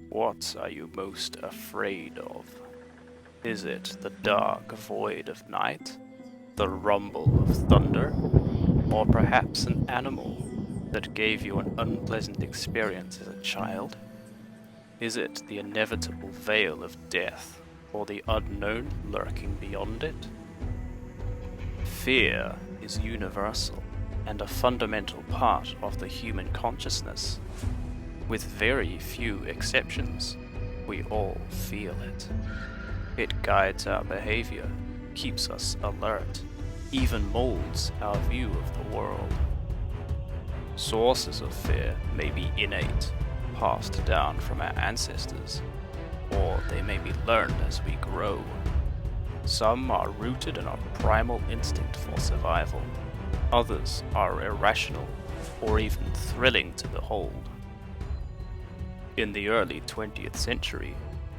What are you most afraid of? Is it the dark void of night, the rumble of thunder, or perhaps an animal that gave you an unpleasant experience as a child? Is it the inevitable veil of death, or the unknown lurking beyond it? Fear is universal and a fundamental part of the human consciousness. With very few exceptions, we all feel it. It guides our behavior, keeps us alert, even molds our view of the world. Sources of fear may be innate, passed down from our ancestors, or they may be learned as we grow. Some are rooted in our primal instinct for survival. Others are irrational, or even thrilling to behold. In the early 20th century,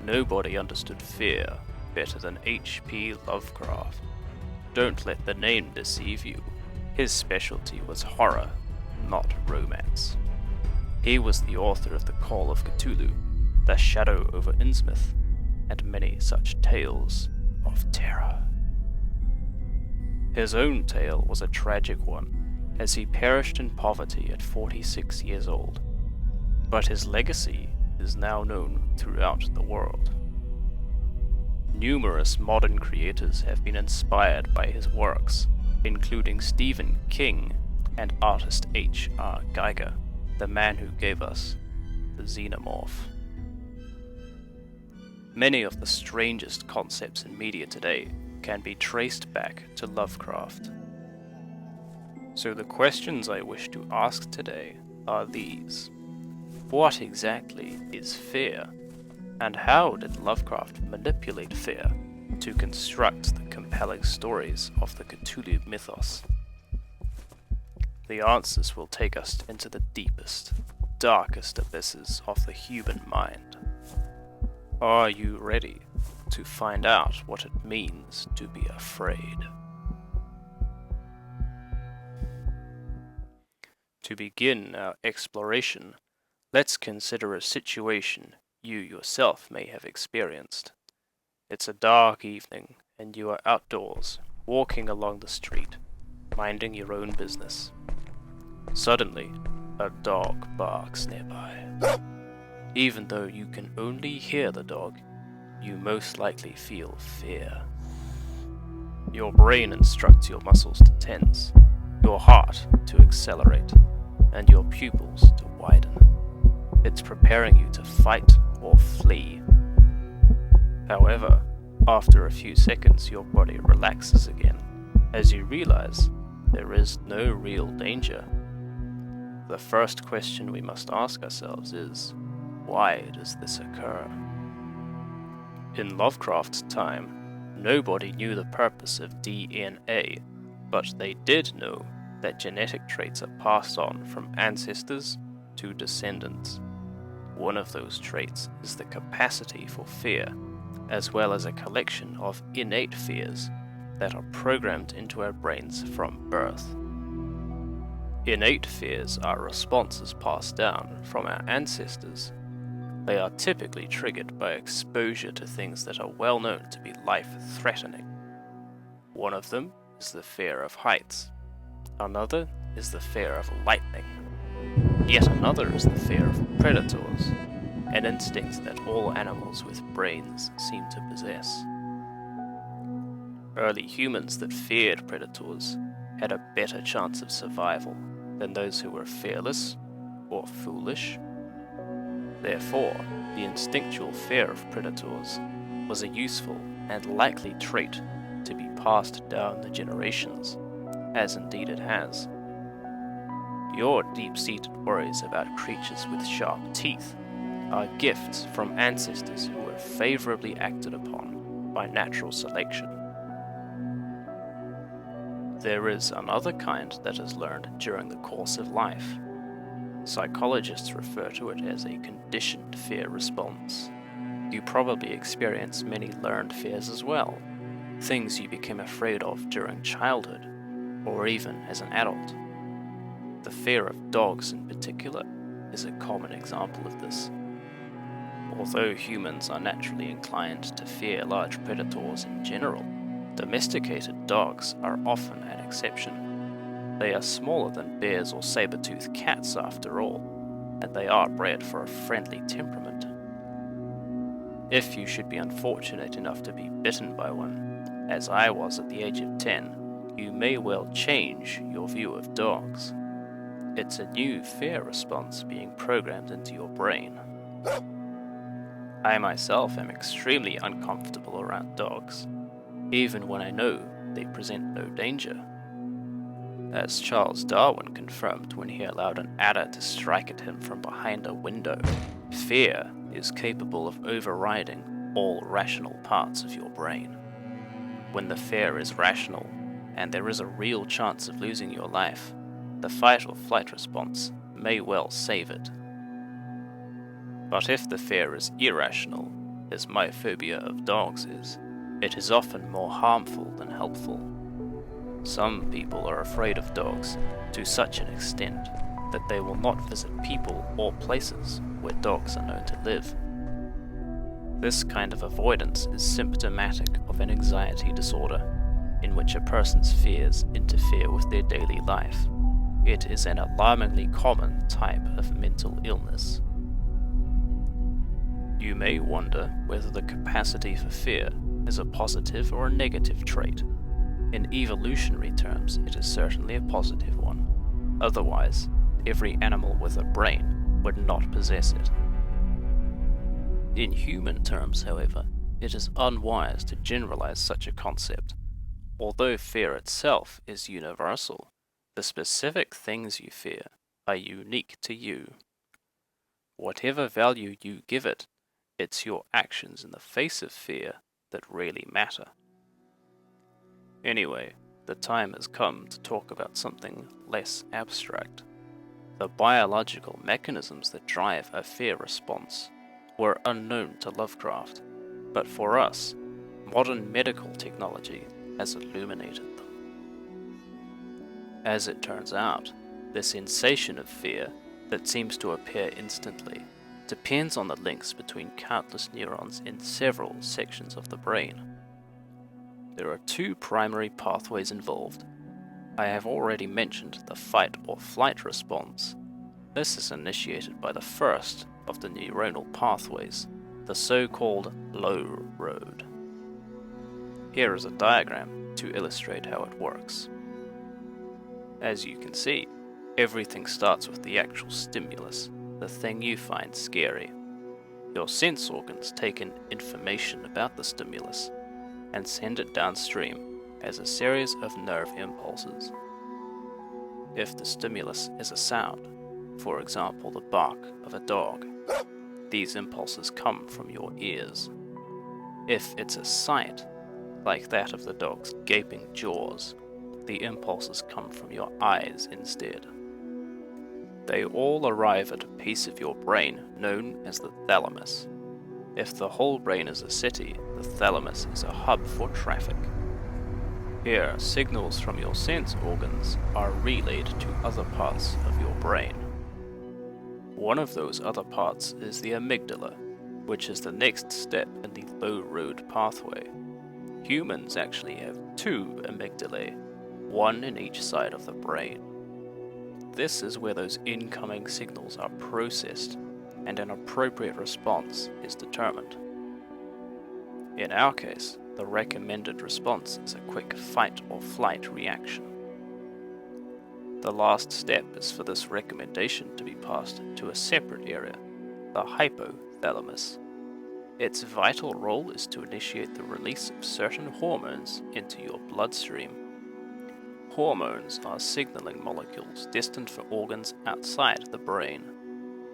nobody understood fear better than H.P. Lovecraft. Don't let the name deceive you. His specialty was horror, not romance. He was the author of The Call of Cthulhu, The Shadow over Innsmouth, and many such tales of terror. His own tale was a tragic one, as he perished in poverty at 46 years old. But his legacy is now known throughout the world. Numerous modern creators have been inspired by his works, including Stephen King and artist H.R. Geiger, the man who gave us the xenomorph. Many of the strangest concepts in media today can be traced back to Lovecraft. So the questions I wish to ask today are these. What exactly is fear? And how did Lovecraft manipulate fear to construct the compelling stories of the Cthulhu Mythos? The answers will take us into the deepest, darkest abysses of the human mind. Are you ready to find out what it means to be afraid? To begin our exploration, let's consider a situation you yourself may have experienced. It's a dark evening, and you are outdoors, walking along the street, minding your own business. Suddenly, a dog barks nearby. Even though you can only hear the dog, you most likely feel fear. Your brain instructs your muscles to tense, your heart to accelerate, and your pupils to widen. It's preparing you to fight or flee. However, after a few seconds your body relaxes again, as you realize there is no real danger. The first question we must ask ourselves is, why does this occur? In Lovecraft's time, nobody knew the purpose of DNA, but they did know that genetic traits are passed on from ancestors to descendants. One of those traits is the capacity for fear, as well as a collection of innate fears that are programmed into our brains from birth. Innate fears are responses passed down from our ancestors. They are typically triggered by exposure to things that are well known to be life-threatening. One of them is the fear of heights. Another is the fear of lightning. Yet another is the fear of predators, an instinct that all animals with brains seem to possess. Early humans that feared predators had a better chance of survival than those who were fearless or foolish. Therefore, the instinctual fear of predators was a useful and likely trait to be passed down the generations, as indeed it has. Your deep-seated worries about creatures with sharp teeth are gifts from ancestors who were favorably acted upon by natural selection. There is another kind that is learned during the course of life. Psychologists refer to it as a conditioned fear response. You probably experience many learned fears as well, things you became afraid of during childhood, or even as an adult. The fear of dogs in particular is a common example of this. Although humans are naturally inclined to fear large predators in general, domesticated dogs are often an exception. They are smaller than bears or saber-toothed cats after all, and they are bred for a friendly temperament. If you should be unfortunate enough to be bitten by one, as I was at the age of 10, you may well change your view of dogs. It's a new fear response being programmed into your brain. I myself am extremely uncomfortable around dogs, even when I know they present no danger. As Charles Darwin confirmed when he allowed an adder to strike at him from behind a window, fear is capable of overriding all rational parts of your brain. When the fear is rational, and there is a real chance of losing your life, the fight or flight response may well save it. But if the fear is irrational, as my phobia of dogs is, it is often more harmful than helpful. Some people are afraid of dogs to such an extent that they will not visit people or places where dogs are known to live. This kind of avoidance is symptomatic of an anxiety disorder, in which a person's fears interfere with their daily life. It is an alarmingly common type of mental illness. You may wonder whether the capacity for fear is a positive or a negative trait. In evolutionary terms, it is certainly a positive one. Otherwise, every animal with a brain would not possess it. In human terms, however, it is unwise to generalize such a concept. Although fear itself is universal, the specific things you fear are unique to you. Whatever value you give it, it's your actions in the face of fear that really matter. Anyway, the time has come to talk about something less abstract. The biological mechanisms that drive a fear response were unknown to Lovecraft, but for us, modern medical technology has illuminated them. As it turns out, the sensation of fear that seems to appear instantly depends on the links between countless neurons in several sections of the brain. There are two primary pathways involved. I have already mentioned the fight or flight response. This is initiated by the first of the neuronal pathways, the so-called low road. Here is a diagram to illustrate how it works. As you can see, everything starts with the actual stimulus, the thing you find scary. Your sense organs take in information about the stimulus and send it downstream as a series of nerve impulses. If the stimulus is a sound, for example the bark of a dog, these impulses come from your ears. If it's a sight, like that of the dog's gaping jaws, the impulses come from your eyes instead. They all arrive at a piece of your brain known as the thalamus. If the whole brain is a city, the thalamus is a hub for traffic. Here, signals from your sense organs are relayed to other parts of your brain. One of those other parts is the amygdala, which is the next step in the low road pathway. Humans actually have two amygdalae, one in each side of the brain. This is where those incoming signals are processed, and an appropriate response is determined. In our case, the recommended response is a quick fight or flight reaction. The last step is for this recommendation to be passed to a separate area, the hypothalamus. Its vital role is to initiate the release of certain hormones into your bloodstream. Hormones are signaling molecules destined for organs outside the brain.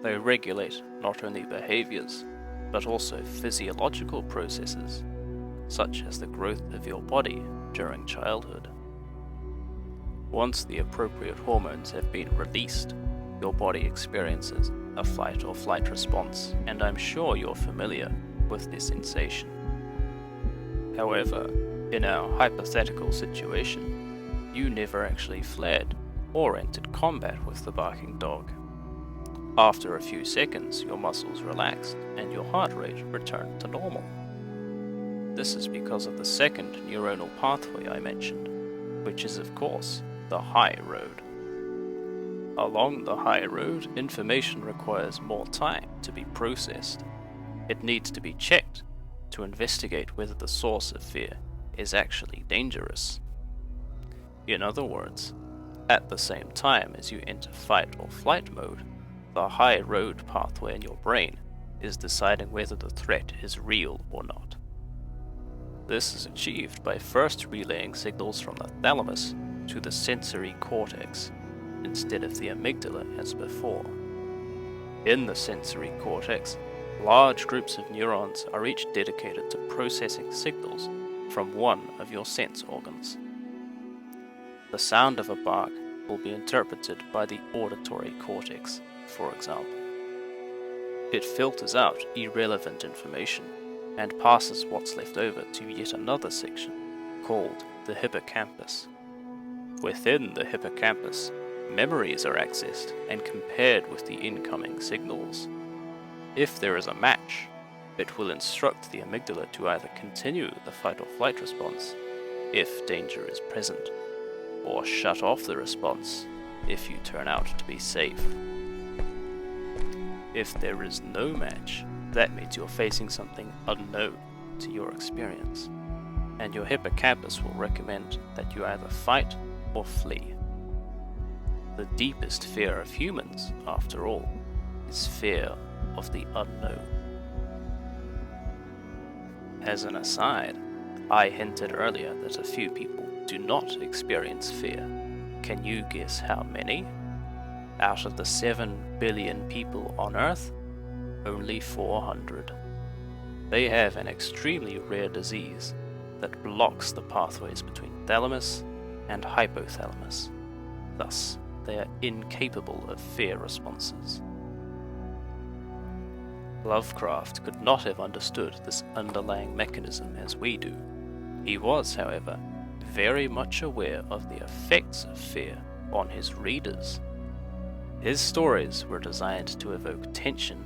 They regulate not only behaviors, but also physiological processes, such as the growth of your body during childhood. Once the appropriate hormones have been released, your body experiences a fight or flight response, and I'm sure you're familiar with this sensation. However, in our hypothetical situation, you never actually fled or entered combat with the barking dog. After a few seconds, your muscles relaxed and your heart rate returned to normal. This is because of the second neuronal pathway I mentioned, which is of course the high road. Along the high road, information requires more time to be processed. It needs to be checked to investigate whether the source of fear is actually dangerous. In other words, at the same time as you enter fight or flight mode, the high road pathway in your brain is deciding whether the threat is real or not. This is achieved by first relaying signals from the thalamus to the sensory cortex, instead of the amygdala as before. In the sensory cortex, large groups of neurons are each dedicated to processing signals from one of your sense organs. The sound of a bark will be interpreted by the auditory cortex, for example. It filters out irrelevant information and passes what's left over to yet another section, called the hippocampus. Within the hippocampus, memories are accessed and compared with the incoming signals. If there is a match, it will instruct the amygdala to either continue the fight or flight response if danger is present, or shut off the response if you turn out to be safe. If there is no match, that means you're facing something unknown to your experience, and your hippocampus will recommend that you either fight or flee. The deepest fear of humans, after all, is fear of the unknown. As an aside, I hinted earlier that a few people do not experience fear. Can you guess how many? Out of the 7 billion people on Earth, only 400. They have an extremely rare disease that blocks the pathways between thalamus and hypothalamus. Thus, they are incapable of fear responses. Lovecraft could not have understood this underlying mechanism as we do. He was, however, very much aware of the effects of fear on his readers. His stories were designed to evoke tension,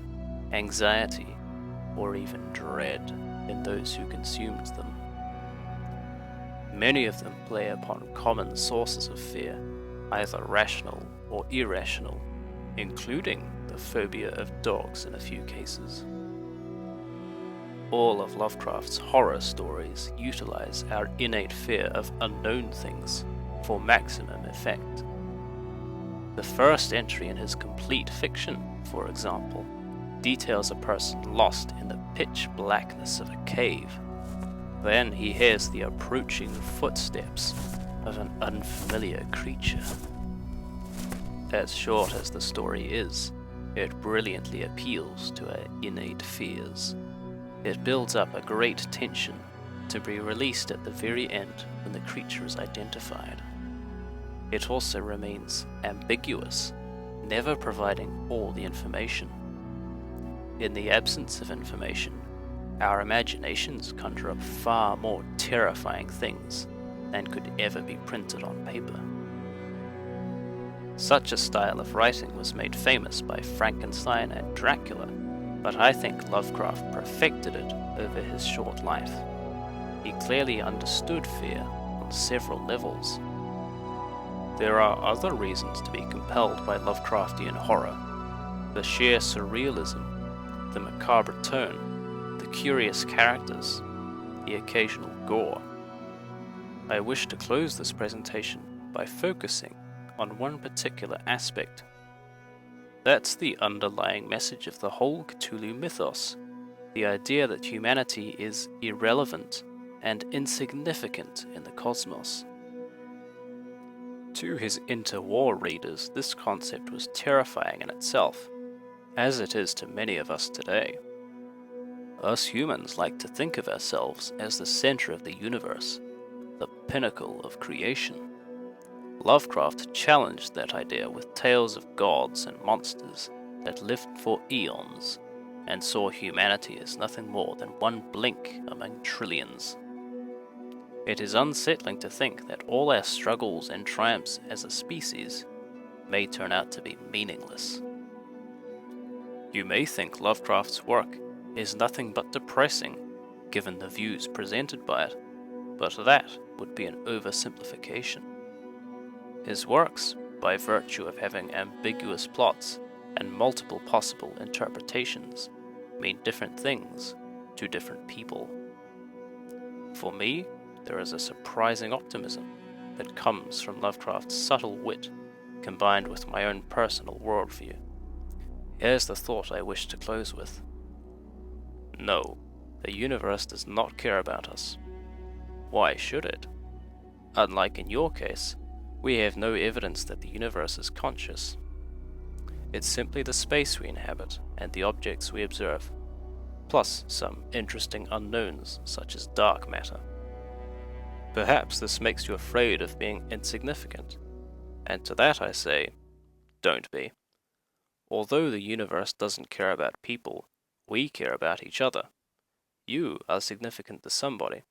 anxiety, or even dread in those who consumed them. Many of them play upon common sources of fear, either rational or irrational, including the phobia of dogs in a few cases. All of Lovecraft's horror stories utilize our innate fear of unknown things for maximum effect. The first entry in his complete fiction, for example, details a person lost in the pitch blackness of a cave. Then he hears the approaching footsteps of an unfamiliar creature. As short as the story is, it brilliantly appeals to our innate fears. It builds up a great tension to be released at the very end when the creature is identified. It also remains ambiguous, never providing all the information. In the absence of information, our imaginations conjure up far more terrifying things than could ever be printed on paper. Such a style of writing was made famous by Frankenstein and Dracula, but I think Lovecraft perfected it over his short life. He clearly understood fear on several levels. There are other reasons to be compelled by Lovecraftian horror: the sheer surrealism, the macabre tone, the curious characters, the occasional gore. I wish to close this presentation by focusing on one particular aspect. That's the underlying message of the whole Cthulhu mythos, the idea that humanity is irrelevant and insignificant in the cosmos. To his interwar readers, this concept was terrifying in itself, as it is to many of us today. Us humans like to think of ourselves as the center of the universe, the pinnacle of creation. Lovecraft challenged that idea with tales of gods and monsters that lived for eons and saw humanity as nothing more than one blink among trillions. It is unsettling to think that all our struggles and triumphs as a species may turn out to be meaningless. You may think Lovecraft's work is nothing but depressing, given the views presented by it, but that would be an oversimplification. His works, by virtue of having ambiguous plots and multiple possible interpretations, mean different things to different people. For me, there is a surprising optimism that comes from Lovecraft's subtle wit combined with my own personal worldview. Here's the thought I wish to close with. No, the universe does not care about us. Why should it? Unlike in your case, we have no evidence that the universe is conscious. It's simply the space we inhabit and the objects we observe, plus some interesting unknowns such as dark matter. Perhaps this makes you afraid of being insignificant, and to that I say, don't be. Although the universe doesn't care about people, we care about each other. You are significant to somebody,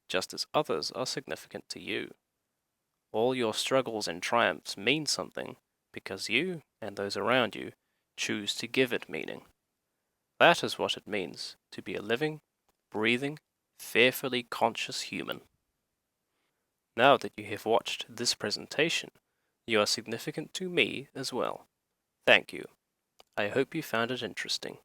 just as others are significant to you. All your struggles and triumphs mean something because you and those around you choose to give it meaning. That is what it means to be a living, breathing, fearfully conscious human. Now that you have watched this presentation, you are significant to me as well. Thank you. I hope you found it interesting.